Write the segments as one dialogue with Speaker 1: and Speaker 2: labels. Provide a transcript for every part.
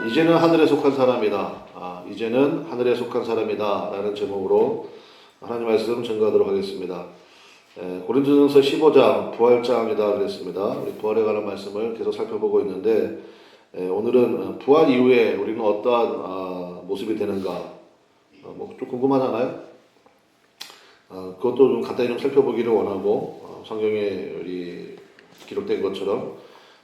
Speaker 1: 이제는 하늘에 속한 사람이다. 이제는 하늘에 속한 사람이다. 라는 제목으로 하나님 말씀 전가하도록 하겠습니다. 고린도전서 15장 부활장이다 그랬습니다. 우리 부활에 관한 말씀을 계속 살펴보고 있는데 오늘은 부활 이후에 우리는 어떠한 모습이 되는가 좀 궁금하잖아요. 그것도 좀 간단히 좀 살펴보기를 원하고 성경에 우리 기록된 것처럼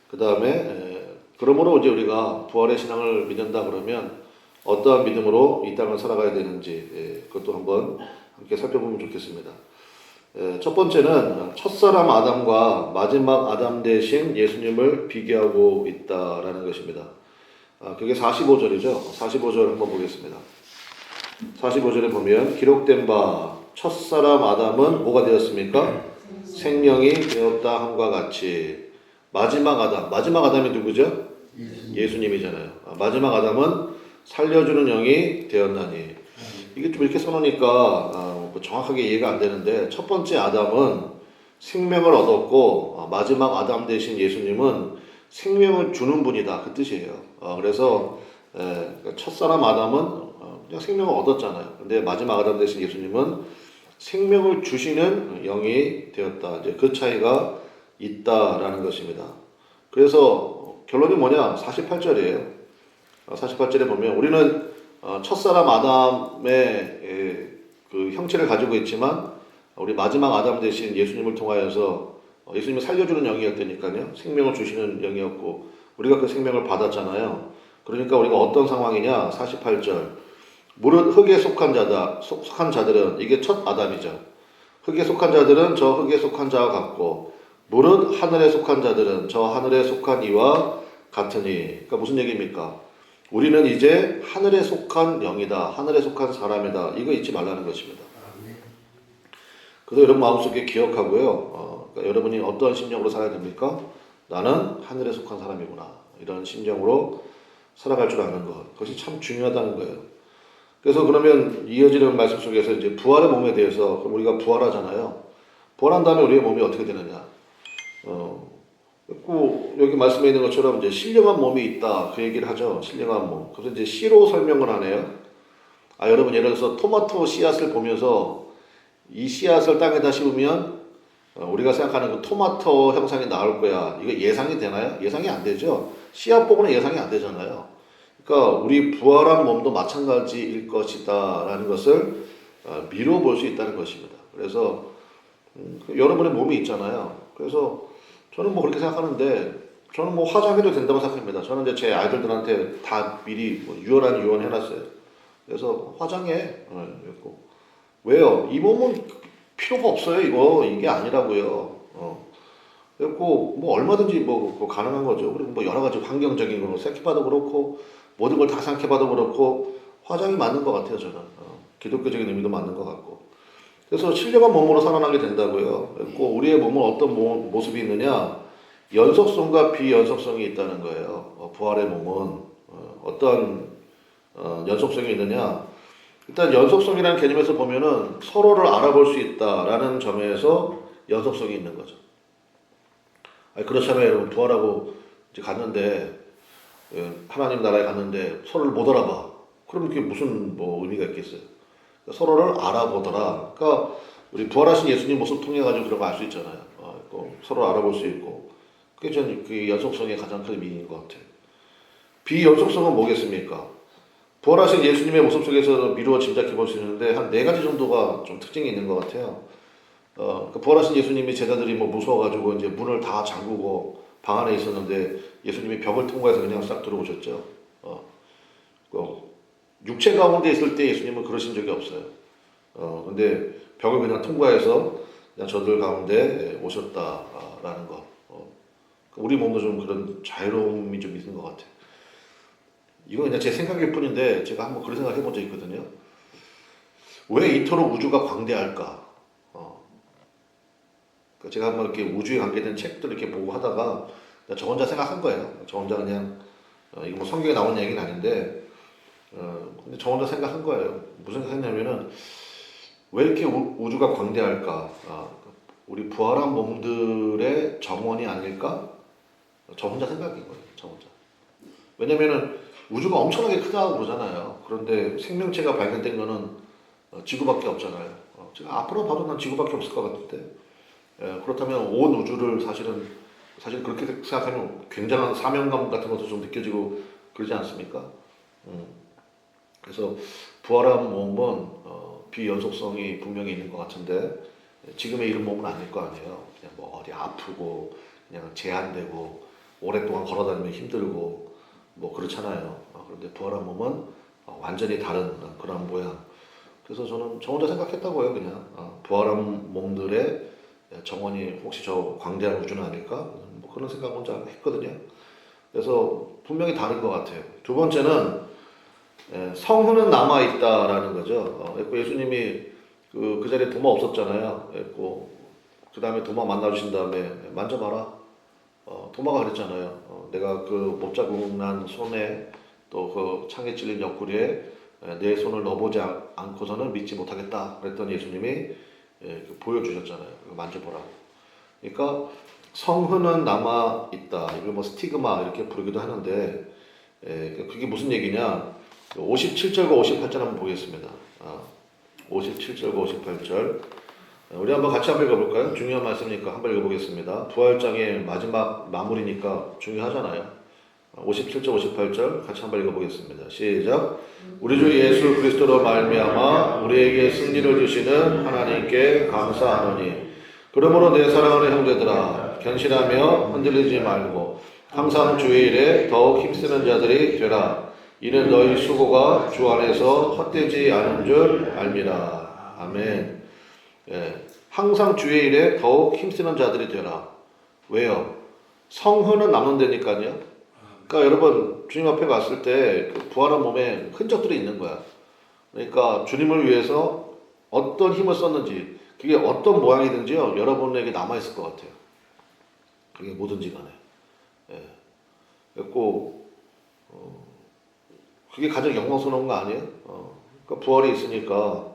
Speaker 1: 그 다음에 그러므로 이제 우리가 부활의 신앙을 믿는다 그러면 어떠한 믿음으로 이 땅을 살아가야 되는지 그것도 한번 함께 살펴보면 좋겠습니다. 첫 번째는 첫사람 아담과 마지막 아담 대신 예수님을 비교하고 있다라는 것입니다. 그게 45절이죠. 45절 한번 보겠습니다. 45절에 보면 기록된 바 첫사람 아담은 뭐가 되었습니까? 생명이 되었다 함과 같이 마지막 아담이 누구죠? 예수님이잖아요. 마지막 아담은 살려주는 영이 되었나니. 이게 좀 이렇게 써놓으니까 정확하게 이해가 안 되는데 첫 번째 아담은 생명을 얻었고 마지막 아담 대신 예수님은 생명을 주는 분이다 그 뜻이에요. 그래서 첫사람 아담은 그냥 생명을 얻었잖아요. 근데 마지막 아담 대신 예수님은 생명을 주시는 영이 되었다. 이제 그 차이가 있다라는 것입니다. 그래서 결론이 뭐냐? 48절이에요. 48절에 보면 우리는 첫사람 아담의 그 형체를 가지고 있지만 우리 마지막 아담 대신 예수님을 통하여서 예수님을 살려주는 영이었다니까요. 생명을 주시는 영이었고 우리가 그 생명을 받았잖아요. 그러니까 우리가 어떤 상황이냐? 48절 무릇 흙에 속한 자들은 이게 첫 아담이죠. 흙에 속한 자들은 저 흙에 속한 자와 같고 무릇 하늘에 속한 자들은 저 하늘에 속한 이와 같으니. 그러니까 무슨 얘기입니까? 우리는 이제 하늘에 속한 영이다. 하늘에 속한 사람이다. 이거 잊지 말라는 것입니다. 그래서 여러분 마음속에 기억하고요. 그러니까 여러분이 어떤 심정으로 살아야 됩니까? 나는 하늘에 속한 사람이구나. 이런 심정으로 살아갈 줄 아는 것. 그것이 참 중요하다는 거예요. 그래서 그러면 이어지는 말씀 속에서 이제 부활의 몸에 대해서 그럼 우리가 부활하잖아요. 부활한 다음에 우리의 몸이 어떻게 되느냐? 여기 말씀에 있는 것처럼 이제 신령한 몸이 있다 그 얘기를 하죠. 신령한 몸. 그래서 이제 씨로 설명을 하네요. 여러분 예를 들어서 토마토 씨앗을 보면서 이 씨앗을 땅에다 심으면 우리가 생각하는 그 토마토 형상이 나올 거야. 이거 예상이 되나요? 예상이 안 되죠. 씨앗 보고는 예상이 안 되잖아요. 그러니까 우리 부활한 몸도 마찬가지일 것이다라는 것을 미뤄 볼 수 있다는 것입니다. 그래서 여러분의 몸이 있잖아요. 그래서 저는 그렇게 생각하는데 저는 화장해도 된다고 생각합니다. 저는 이제 제 아이들한테 다 미리 유언 해놨어요. 그래서 화장해. 왜요? 이 몸은 필요가 없어요. 이게 아니라고요. 그리고 얼마든지 가능한 거죠. 그리고 여러 가지 환경적인 거로 생각해봐도 그렇고 모든 걸 다 생각해봐도 그렇고 화장이 맞는 것 같아요. 저는 기독교적인 의미도 맞는 것 같고. 그래서 신령한 몸으로 살아나게 된다고요. 그리고 우리의 몸은 어떤 모습이 있느냐? 연속성과 비연속성이 있다는 거예요. 부활의 몸은 어떤 연속성이 있느냐? 일단 연속성이라는 개념에서 보면은 서로를 알아볼 수 있다라는 점에서 연속성이 있는 거죠. 그렇잖아요. 여러분 부활하고 이제 갔는데 하나님 나라에 갔는데 서로를 못 알아봐. 그럼 그게 무슨 의미가 있겠어요? 서로를 알아보더라. 그러니까 우리 부활하신 예수님 모습 통해 가지고 그런 거 알 수 있잖아요. 서로 알아볼 수 있고 그게 저는 그 연속성의 가장 큰 의미인 것 같아요. 비연속성은 뭐겠습니까? 부활하신 예수님의 모습 속에서 미루어 짐작해 볼 수 있는데 한 4가지 정도가 좀 특징이 있는 것 같아요. 그 부활하신 예수님이 제자들이 무서워가지고 이제 문을 다 잠그고 방 안에 있었는데 예수님이 벽을 통과해서 그냥 싹 들어오셨죠. 육체 가운데 있을 때 예수님은 그러신 적이 없어요. 근데 벽을 그냥 통과해서 그냥 저들 가운데 오셨다라는 거. 우리 몸도 좀 그런 자유로움이 좀 있는 것 같아요. 이건 그냥 제 생각일 뿐인데 제가 한번 그런 생각 해본 적 있거든요. 왜 이토록 우주가 광대할까? 제가 한번 이렇게 우주에 관계된 책들을 이렇게 보고 하다가 저 혼자 생각한 거예요. 저 혼자 그냥 이거 성경에 나온 얘기는 아닌데 근데 저 혼자 생각한 거예요. 무슨 생각했냐면은 왜 이렇게 우주가 광대할까? 우리 부활한 몸들의 정원이 아닐까? 저 혼자 생각인 거예요. 저 혼자. 왜냐면은 우주가 엄청나게 크다고 그러잖아요. 그런데 생명체가 발견된 거는 지구밖에 없잖아요. 제가 앞으로 봐도 난 지구밖에 없을 것 같은데. 그렇다면 온 우주를 사실 그렇게 생각하면 굉장한 사명감 같은 것도 좀 느껴지고 그러지 않습니까? 음, 그래서 부활한 몸은 비연속성이 분명히 있는 것 같은데 지금의 이런 몸은 아닐 거 아니에요. 그냥 뭐 어디 아프고 그냥 제한되고 오랫동안 걸어다니면 힘들고 뭐 그렇잖아요. 그런데 부활한 몸은 완전히 다른 그런 모양. 그래서 저는 저 혼자 생각했다고요. 그냥 부활한 몸들의 정원이 혹시 저 광대한 우주는 아닐까? 뭐 그런 생각 혼자 했거든요. 그래서 분명히 다른 것 같아요. 두 번째는 성은은 남아 있다라는 거죠. 예수님이 그 자리에 도마 없었잖아요. 그 다음에 도마 만나주신 다음에 만져봐라. 도마가 그랬잖아요. 내가 그 못자국 난 손에 또 그 창에 찔린 옆구리에 내 손을 넣어보지 않고서는 믿지 못하겠다. 그랬더니 예수님이 보여주셨잖아요. 만져보라고. 그러니까 성흔은 남아 있다. 이걸 뭐 스티그마 이렇게 부르기도 하는데 그게 무슨 얘기냐? 57절과 58절 한번 보겠습니다. 57절과 58절. 우리 한번 같이 한번 읽어볼까요? 중요한 말씀이니까 한번 읽어보겠습니다. 부활장의 마지막 마무리니까 중요하잖아요. 57절, 58절 같이 한번 읽어보겠습니다. 시작. 우리 주 예수 그리스도로 말미암아 우리에게 승리를 주시는 하나님께 감사하노니 그러므로 내 사랑하는 형제들아 견실하며 흔들리지 말고 항상 주의 일에 더욱 힘쓰는 자들이 되라. 이는 너희 수고가 주 안에서 헛되지 않은 줄 알미라. 아멘. 항상 주의 일에 더욱 힘쓰는 자들이 되라. 왜요? 성흔은 남는다니까요. 그러니까 여러분 주님 앞에 갔을 때 그 부활한 몸에 흔적들이 있는 거야. 그러니까 주님을 위해서 어떤 힘을 썼는지 그게 어떤 모양이든지요 여러분에게 남아 있을 것 같아요. 그게 뭐든지 간에. 그리고 그게 가장 영광스러운 거 아니에요? 그러니까 부활이 있으니까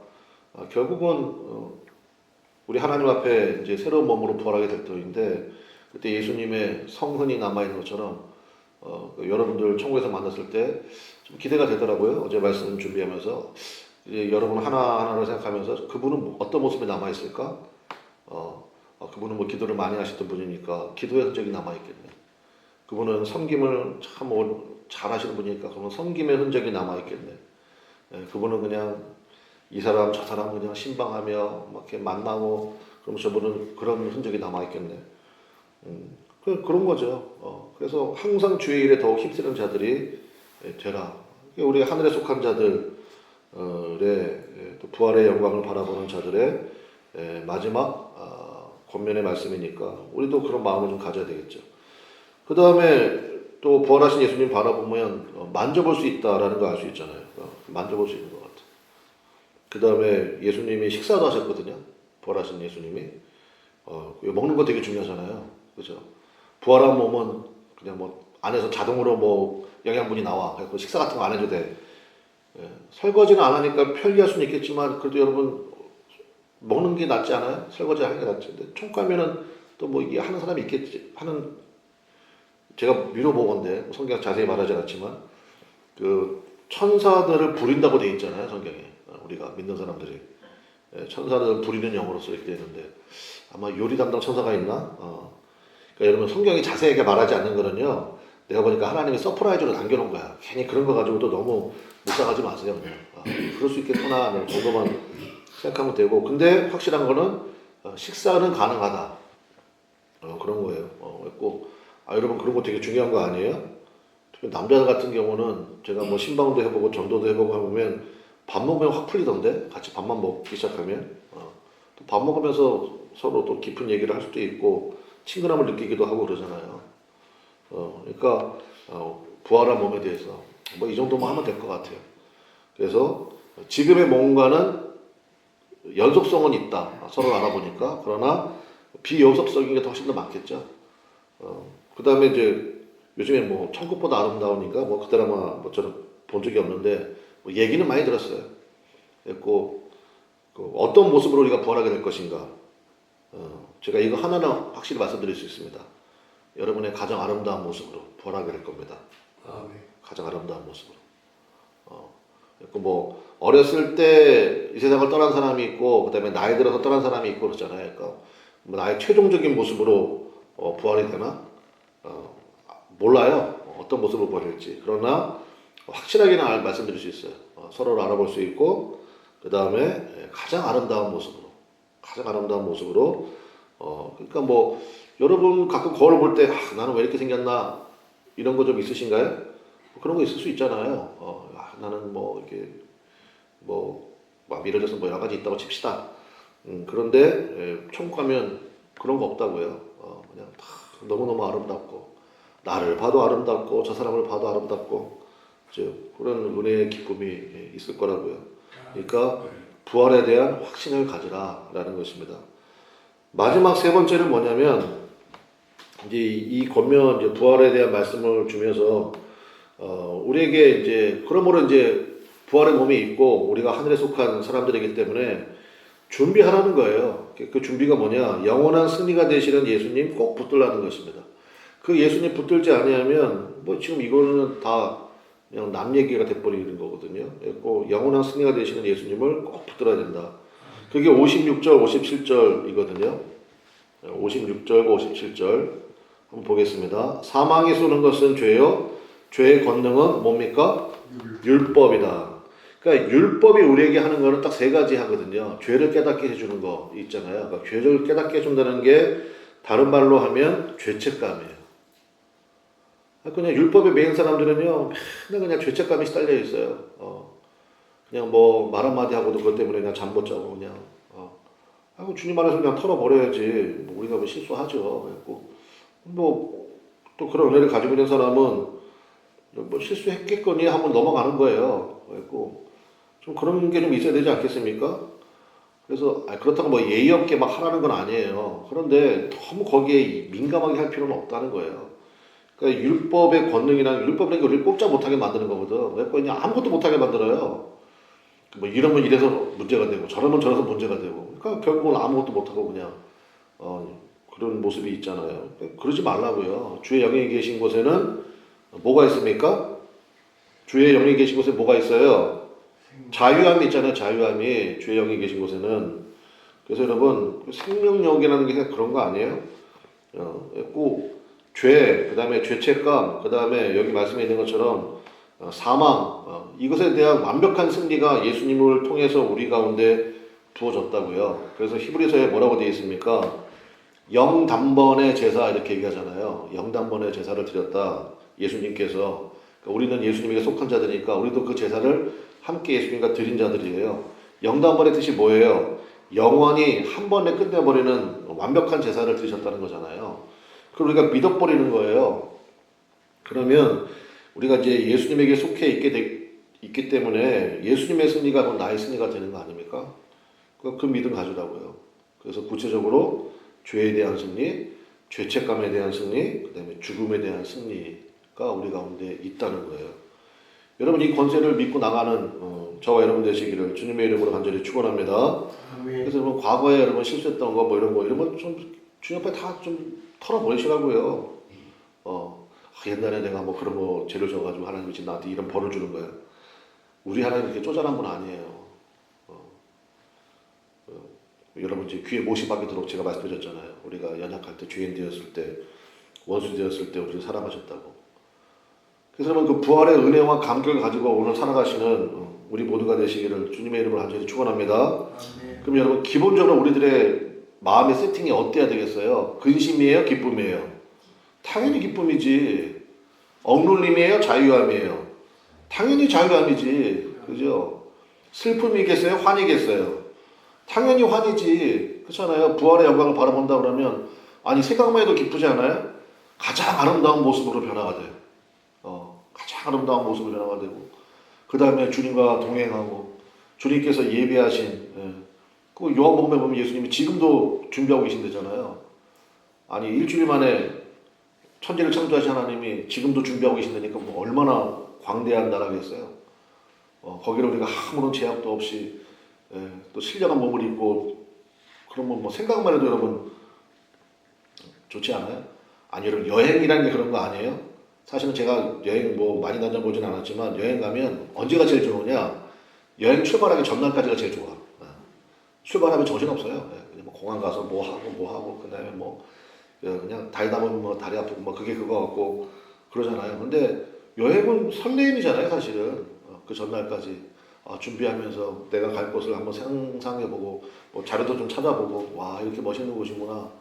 Speaker 1: 결국은 우리 하나님 앞에 이제 새로운 몸으로 부활하게 될 터인데 그때 예수님의 성흔이 남아 있는 것처럼 여러분들 천국에서 만났을 때 좀 기대가 되더라고요. 어제 말씀 준비하면서 이제 여러분 하나하나를 생각하면서 그분은 어떤 모습이 남아 있을까? 그분은 뭐 기도를 많이 하셨던 분이니까 기도의 흔적이 남아 있겠네. 그분은 섬김을 참 잘하시는 분이니까 그러면 섬김의 흔적이 남아 있겠네. 그분은 그냥 이 사람 저 사람 그냥 신방하며 막 이렇게 만나고 그러면 저분은 그런 흔적이 남아 있겠네. 그런 거죠. 그래서 항상 주의 일에 더욱 힘쓰는 자들이 되라. 우리 하늘에 속한 자들의 또 부활의 영광을 바라보는 자들의 마지막 권면의 말씀이니까 우리도 그런 마음을 좀 가져야 되겠죠. 그 다음에 또 부활하신 예수님 바라보면 만져볼 수 있다라는 거 알 수 있잖아요. 만져볼 수 있는 것 같아요. 그 다음에 예수님이 식사도 하셨거든요. 부활하신 예수님이. 먹는 거 되게 중요하잖아요. 그죠? 부활한 몸은 그냥 뭐 안에서 자동으로 뭐 영양분이 나와. 그래서 식사 같은 거 안 해도 돼. 설거지는 안 하니까 편리할 수는 있겠지만 그래도 여러분 먹는 게 낫지 않아요? 설거지 하는 게 낫지. 근데 총가면은 또 뭐 이게 하는 사람이 있겠지. 제가 미뤄보건데 성경 자세히 말하지 않았지만 그 천사들을 부린다고 돼 있잖아요. 성경에. 우리가 믿는 사람들이. 천사들을 부리는 영어로서 이렇게 되는데 아마 요리 담당 천사가 있나? 그러니까 여러분 성경이 자세하게 말하지 않는 거는요. 내가 보니까 하나님이 서프라이즈로 남겨놓은 거야. 괜히 그런 거 가지고도 너무 묵상하지 마세요. 그럴 수 있겠구나 정도만 생각하면 되고 근데 확실한 거는 식사는 가능하다. 그런 거예요. 꼭 여러분 그런 거 되게 중요한 거 아니에요? 특히 남자 같은 경우는 제가 뭐 신방도 해보고 전도도 해보고 하면 밥 먹으면 확 풀리던데 같이 밥만 먹기 시작하면 또 밥 먹으면서 서로 또 깊은 얘기를 할 수도 있고 친근함을 느끼기도 하고 그러잖아요. 그러니까 부활한 몸에 대해서 뭐 이 정도만 하면 될 것 같아요. 그래서 지금의 몸과는 연속성은 있다. 서로 알아보니까 그러나 비연속적인 게 훨씬 더 많겠죠. 그 다음에 이제 요즘에 뭐 천국보다 아름다우니까 뭐 그 드라마 뭐처럼 본 적이 없는데 뭐 얘기는 많이 들었어요. 그리고 어떤 모습으로 우리가 부활하게 될 것인가. 제가 이거 하나는 확실히 말씀드릴 수 있습니다. 여러분의 가장 아름다운 모습으로 부활하게 될 겁니다.
Speaker 2: 아멘.
Speaker 1: 가장 아름다운 모습으로. 뭐 어렸을 때 이 세상을 떠난 사람이 있고 그다음에 나이 들어서 떠난 사람이 있고 그렇잖아요. 그러니까 뭐 나의 최종적인 모습으로 부활이 되나 몰라요. 어떤 모습으로 부활할지. 그러나 확실하게는 말씀드릴 수 있어요. 서로를 알아볼 수 있고 그 다음에 가장 아름다운 모습으로 그러니까 뭐 여러분 가끔 거울 볼 때 나는 왜 이렇게 생겼나 이런 거 좀 있으신가요? 그런 거 있을 수 있잖아요. 나는 뭐 이렇게 막 미뤄져서 뭐 여러 가지 있다고 칩시다. 그런데 천국 가면 그런 거 없다고요. 그냥 다 너무너무 아름답고 나를 봐도 아름답고 저 사람을 봐도 아름답고 그런 은혜의 기쁨이 있을 거라고요. 그러니까 부활에 대한 확신을 가지라라는 것입니다. 마지막 세 번째는 뭐냐면 이제 이 권면 이제 부활에 대한 말씀을 주면서 우리에게 이제 그러므로 이제 부활의 몸이 있고 우리가 하늘에 속한 사람들이기 때문에 준비하라는 거예요. 그 준비가 뭐냐? 영원한 승리가 되시는 예수님 꼭 붙들라는 것입니다. 그 예수님 붙들지 아니하면 뭐 지금 이거는 다 그냥 남 얘기가 돼버리는 거거든요. 꼭 영원한 승리가 되시는 예수님을 꼭 붙들어야 된다. 그게 56절, 57절이거든요. 56절, 57절 한번 보겠습니다. 사망이 쏘는 것은 죄요. 죄의 권능은 뭡니까? 율법이다. 그러니까 율법이 우리에게 하는 거는 딱 세 가지 하거든요. 죄를 깨닫게 해주는 거 있잖아요. 그러니까 죄를 깨닫게 해준다는 게 다른 말로 하면 죄책감이에요. 그냥 율법에 매인 사람들은요, 맨날 그냥 죄책감이 시달려 있어요. 그냥 뭐 말 한마디 하고도 그것 때문에 그냥 잠 못 자고 그냥. 하고 주님 안에서 그냥 털어버려야지. 뭐 우리가 뭐 실수하죠. 그래갖고 또 그런 은혜를 가지고 있는 사람은 뭐 실수했겠거니 한번 넘어가는 거예요. 그래갖고 좀 그런 게 좀 있어야 되지 않겠습니까? 그래서 그렇다고 뭐 예의 없게 막 하라는 건 아니에요. 그런데 너무 거기에 민감하게 할 필요는 없다는 거예요. 그러니까 율법의 권능이란 율법이라는 게 우리를 꼼짝 못하게 만드는 거거든. 그래서 그냥 아무것도 못하게 만들어요. 뭐 이러면 이래서 문제가 되고 저러면 저래서 문제가 되고. 그러니까 결국은 아무것도 못하고 그냥 그런 모습이 있잖아요. 그러지 말라고요. 주의 영이 계신 곳에는 뭐가 있습니까? 주의 영이 계신 곳에 뭐가 있어요? 자유함이 있잖아요. 자유함이 주의 영이 계신 곳에는. 그래서 여러분 생명력이라는 게 그런 거 아니에요? 꼭 죄, 그 다음에 죄책감, 그 다음에 여기 말씀에 있는 것처럼 사망, 이것에 대한 완벽한 승리가 예수님을 통해서 우리 가운데 부어졌다고요. 그래서 히브리서에 뭐라고 되어 있습니까? 영단번의 제사 이렇게 얘기하잖아요. 영단번의 제사를 드렸다. 예수님께서. 그러니까 우리는 예수님에게 속한 자들이니까 우리도 그 제사를 함께 예수님과 드린 자들이에요. 영단번의 뜻이 뭐예요? 영원히 한 번에 끝내버리는 완벽한 제사를 드리셨다는 거잖아요. 그걸 우리가 믿어버리는 거예요. 그러면 우리가 이제 예수님에게 속해 있기 때문에 예수님의 승리가 바로 나의 승리가 되는 거 아닙니까? 그 믿음 가지라고요. 그래서 구체적으로 죄에 대한 승리, 죄책감에 대한 승리, 그 다음에 죽음에 대한 승리가 우리 가운데 있다는 거예요. 여러분 이 권세를 믿고 나가는 저와 여러분 되시기를 주님의 이름으로 간절히 축원합니다. 그래서 여러분 과거에 여러분 실수했던 거 뭐 이런 거 좀 주님 앞에 다 좀 털어버리시라고요. 옛날에 내가 뭐 그런 거 죄를 져가지고 하나님이 지금 나한테 이런 벌을 주는 거예요. 우리 하나님 그렇게 쪼잔한 분 아니에요. 여러분 이제 귀에 못이 박히도록 제가 말씀드렸잖아요. 우리가 연약할 때, 죄인 되었을 때, 원수 되었을 때 우리를 사랑하셨다고. 그래서 여러분 그 부활의 은혜와 감격을 가지고 오늘 살아가시는 우리 모두가 되시기를 주님의 이름으로 간절히 축원합니다. 그럼 여러분 기본적으로 우리들의 마음의 세팅이 어때야 되겠어요? 근심이에요? 기쁨이에요? 당연히 기쁨이지. 억눌림이에요? 자유함이에요? 당연히 자유함이지. 그죠? 슬픔이겠어요? 환이겠어요? 당연히 환이지. 그렇잖아요. 부활의 영광을 바라본다 그러면 아니 생각만 해도 기쁘지 않아요? 가장 아름다운 모습으로 변화가 돼요. 가장 아름다운 모습으로 변화가 되고 그 다음에 주님과 동행하고 주님께서 예비하신 그 요한복음에 보면 예수님이 지금도 준비하고 계신다잖아요. 아니 일주일 만에 천지를 창조하신 하나님이 지금도 준비하고 계신다니까 뭐 얼마나 광대한 나라겠어요. 거기를 우리가 아무런 제약도 없이 또 신령한 몸을 입고 그러면 뭐 생각만 해도 여러분 좋지 않아요? 아니 여러분 여행이라는 게 그런 거 아니에요? 사실은 제가 여행 뭐 많이 다녀보진 않았지만 여행 가면 언제가 제일 좋으냐? 여행 출발하기 전날까지가 제일 좋아. 출발하면 정신없어요. 그냥 뭐 공항 가서 뭐 하고 그다음에 뭐 그냥 달다 보면 뭐 다리 아프고 뭐 그게 그거 같고 그러잖아요. 근데 여행은 설레임이잖아요, 사실은. 그 전날까지 준비하면서 내가 갈 곳을 한번 상상해보고 뭐 자료도 좀 찾아보고 와 이렇게 멋있는 곳이구나.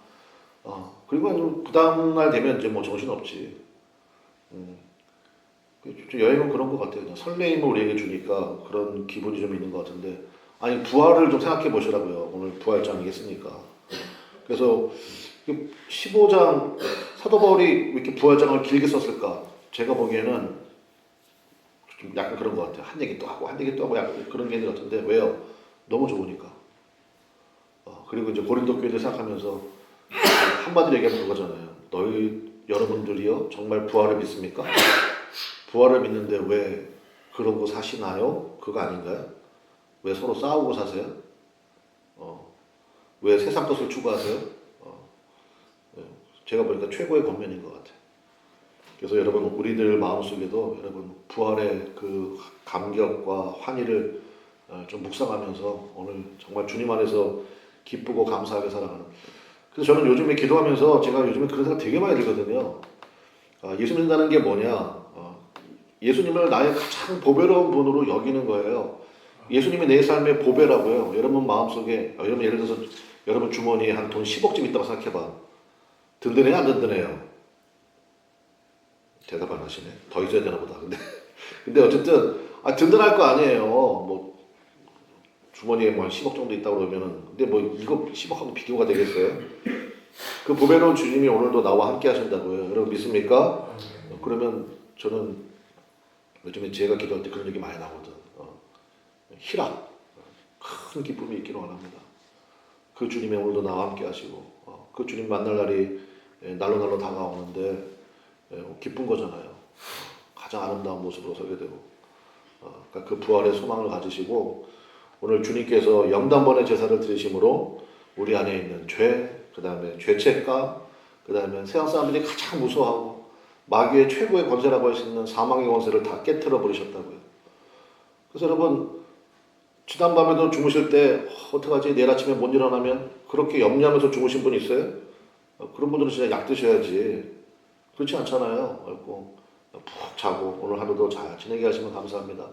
Speaker 1: 그리고 그 다음날 되면 이제 뭐 정신없지. 여행은 그런 것 같아요. 그냥 설레임을 우리에게 주니까 그런 기분이 좀 있는 것 같은데 아니 부활을 좀 생각해 보시라고요. 오늘 부활장이겠습니까? 그래서 15장 사도 바울이 왜 이렇게 부활장을 길게 썼을까? 제가 보기에는 좀 약간 그런 것 같아요. 한 얘기 또 하고 한 얘기 또 하고 약간 그런 게 있는 것 같은데 왜요? 너무 좋으니까. 그리고 이제 고린도 교회를 생각하면서 한마디로 얘기하면 그거잖아요. 여러분들이요 정말 부활을 믿습니까? 부활을 믿는데 왜 그러고 사시나요? 그거 아닌가요? 왜 서로 싸우고 사세요? 왜 세상 것을 추구하세요? 제가 보니까 최고의 권면인 것 같아요. 그래서 여러분 우리들 마음속에도 여러분 부활의 그 감격과 환희를 좀 묵상하면서 오늘 정말 주님 안에서 기쁘고 감사하게 살아가는. 그래서 저는 요즘에 기도하면서 제가 요즘에 그런 생각 되게 많이 들거든요. 예수 믿는다는 게 뭐냐? 예수님을 나의 가장 보배로운 분으로 여기는 거예요. 예수님이 내 삶의 보배라고요. 여러분 마음속에 여러분 예를 들어서 여러분 주머니에 한 돈 10억쯤 있다고 생각해봐. 든든해요? 안 든든해요? 대답 안 하시네. 더 있어야 되나 보다. 근데 어쨌든 든든할 거 아니에요. 뭐 주머니에 뭐 한 10억 정도 있다고 그러면은 근데 뭐 이거 10억하고 비교가 되겠어요? 그 보배로운 주님이 오늘도 나와 함께 하신다고요. 여러분 믿습니까? 그러면 저는 요즘에 제가 기도할 때 그런 얘기 많이 나오거든. 희락, 큰 기쁨이 있기를 원합니다. 그 주님이 오늘도 나와 함께 하시고 그 주님 만날 날이 날로 다가오는데 기쁜 거잖아요. 가장 아름다운 모습으로 서게 되고 그러니까 그 부활의 소망을 가지시고 오늘 주님께서 영단번의 제사를 드리심으로 우리 안에 있는 죄, 그 다음에 죄책감, 그 다음에 세상 사람들이 가장 무서워하고 마귀의 최고의 권세라고 할 수 있는 사망의 권세를 다 깨트려 버리셨다고요. 그래서 여러분 지난밤에도 주무실 때 어떡하지 내일 아침에 못 일어나면 그렇게 염려하면서 주무신 분 있어요? 그런 분들은 진짜 약 드셔야지. 그렇지 않잖아요. 그래고 푹 자고 오늘 하루도 잘 지내게 하시면 감사합니다.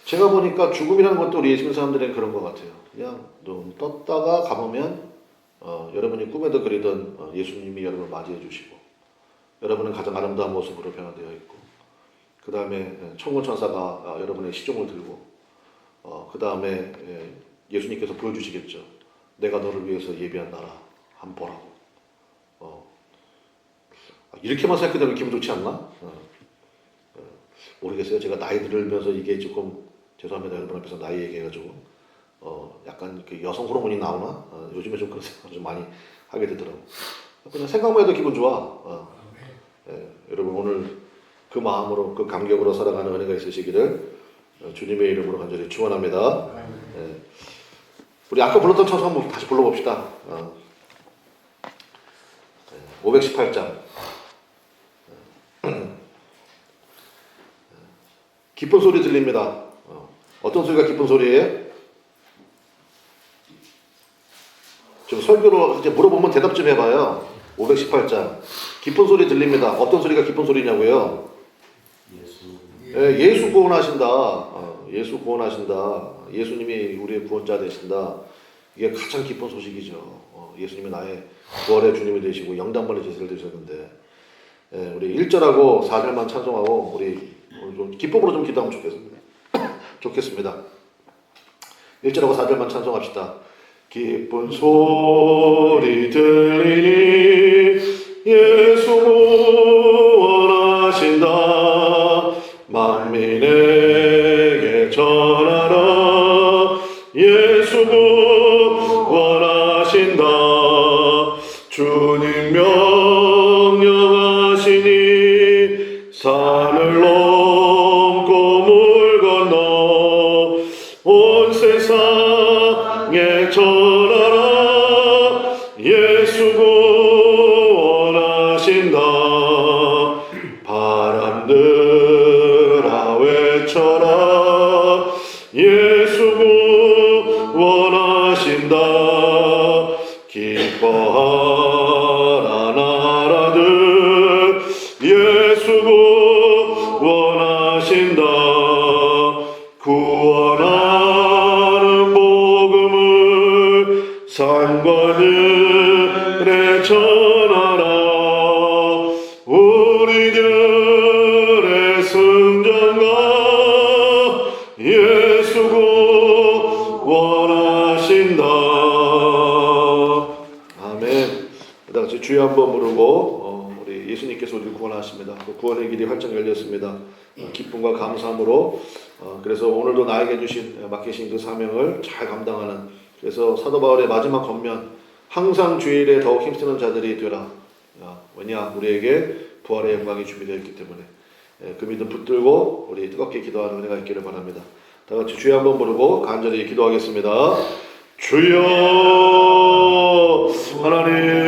Speaker 1: 제가 보니까 죽음이라는 것도 우리 예수 믿는 사람들에게 그런 것 같아요. 그냥 눈 떴다가 감으면 여러분이 꿈에도 그리던 예수님이 여러분을 맞이해 주시고 여러분은 가장 아름다운 모습으로 변화되어 있고 그 다음에 천군 천사가 여러분의 시종을 들고 그 다음에 예수님께서 보여주시겠죠. 내가 너를 위해서 예비한 나라 한번 보라고. 이렇게만 생각해도 기분 좋지 않나? 모르겠어요. 제가 나이 들면서 이게 조금 죄송합니다. 여러분 앞에서 나이 얘기해가지고 약간 그 여성 호르몬이 나오나? 요즘에 좀 그런 생각을 좀 많이 하게 되더라고. 그냥 생각만 해도 기분 좋아. 여러분 오늘 그 마음으로 그 감격으로 살아가는 은혜가 있으시기를 주님의 이름으로 간절히 축원합니다. 우리 아까 불렀던 찬송 한번 다시 불러봅시다. 518장. 기쁜 소리 들립니다. 어떤 소리가 기쁜 소리예요? 좀 설교로 이제 물어보면 대답 좀 해봐요. 518장. 기쁜 소리 들립니다. 어떤 소리가 기쁜 소리냐고요? 예수 구원하신다. 예수 구원하신다. 예수님이 우리의 구원자 되신다. 이게 가장 기쁜 소식이죠. 예수님이 나의 부활의 주님이 되시고 영단번의 제사를 드셨는데 우리 1절하고 4절만 찬송하고 우리 좀 기쁨으로 좀 기도하면 좋겠습니다. 1절하고 4절만 찬송합시다. 기쁜 소리 들리니 예수 구원하신다. 만민에게 전하라. 예수 구원하신다. 주님 명령하시니 산을 넘고 물 건너 온 세상에 전하라. 예수 구원하신다. 찬양하라. 우리들의 승전가 예수 구원하신다. 아멘. 그 다음 주여 한번 부르고 우리 예수님께서 우리를 구원하십니다. 그 구원의 길이 활짝 열렸습니다. 기쁨과 감사함으로 그래서 오늘도 나에게 주신 맡기신 그 사명을 잘 감당하는, 그래서 사도 바울의 마지막 권면, 항상 주일에 더욱 힘쓰는 자들이 되라. 왜냐, 우리에게 부활의 영광이 준비되어 있기 때문에 그 믿음 붙들고 우리 뜨겁게 기도하는 은혜가 있기를 바랍니다. 다 같이 주여 한번 부르고 간절히 기도하겠습니다. 주여 하나님